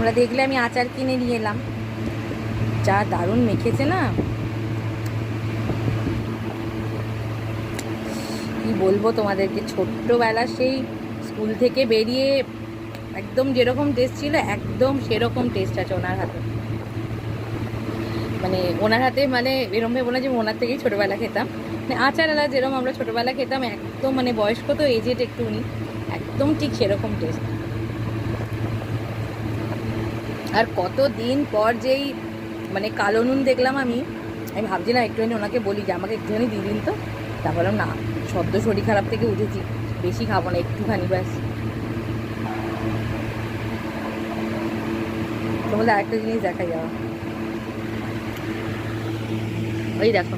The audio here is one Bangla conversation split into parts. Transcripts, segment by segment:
তোমরা দেখলে আমি আচার কিনে নিয়ে এলাম। যা দারুণ মেখেছে না, কি বলবো তোমাদেরকে। ছোট্টবেলা সেই স্কুল থেকে বেরিয়ে একদম যেরকম টেস্ট ছিল একদম সেরকম টেস্ট আছে ওনার হাতে। মানে ওনার হাতে মানে এরকম ভেবো না যে ওনার থেকেই ছোটোবেলা খেতাম। মানে আচারওয়ালা যেরকম আমরা ছোটোবেলা খেতাম একদম, মানে বয়স্ক তো এজেড একটু উনি, একদম ঠিক সেরকম টেস্ট। আর কত দিন পর যেই মানে কালো নুন দেখলাম আমি ভাবছিলাম একটুখানি ওনাকে বলি যে আমাকে একটুখানি দিয়ে দিন তো। তারপরে না, সদ্য শরীর খারাপ থেকে উঠেছি, বেশি খাবো না, একটুখানি ব্যাস। তোমাদের আরেকটা জিনিস দেখা যাওয়া, ওই দেখো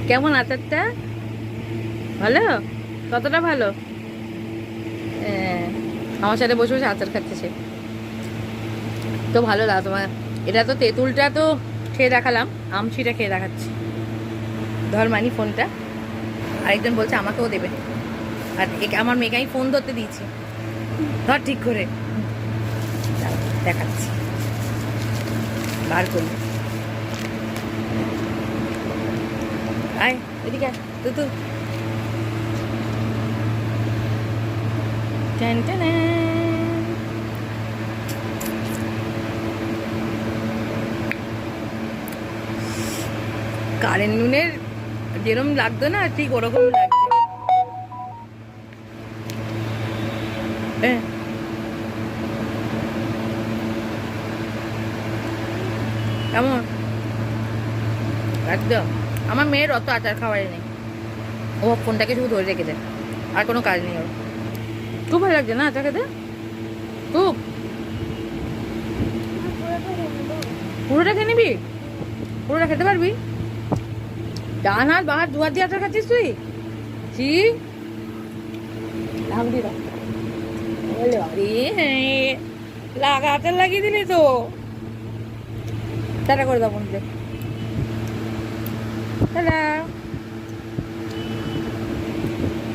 কেমন আচারটা, ভালো? কতটা ভালো? আমার সাথে বসে বসে আচার খাচ্ছে তো ভালো লাগা তোমার। এটা তো তেঁতুলটা তো খেয়ে দেখালাম, আমচিটা খেয়ে দেখাচ্ছি। ধর মানি ফোনটা, আরেকজন বলছে আমাকেও দেবে, আর আমার মেয়েকে আমি ফোন ধরতে দিয়েছি, ধর ঠিক করে দেখাচ্ছি, বার করলি। আয় এদিকে তুই কারেন্ট নুনের যেরকম লাগতো না ঠিক ওরকম লাগছে। কেমন একদম। আমার মেয়ের অত আচার খাওয়াই নেই, ও ফোনটাকে শুধু ধরে রেখে দেয়, আর কোনো কাজ নেই ওর। খুব ভালো লাগছে না আচার খেতে, খুব। পুরোটা খেয়ে নিবি? পুরোটা খেতে পারবি? ডান হাত বাঁ হাত দুহাত দিয়ে আচার খাচ্ছিস তুই? ছি, লাগা আচার লাগিয়ে দিলি তো। টাটা করে দাও বন্ধুদের, টাটা।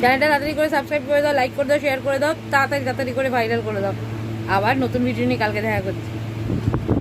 চ্যানেলটা তাড়াতাড়ি করে সাবস্ক্রাইব করে দাও, লাইক করে দাও, শেয়ার করে দাও, তাড়াতাড়ি করে ভাইরাল করে দাও। আবার নতুন ভিডিও নিয়ে কালকে দেখা করছি।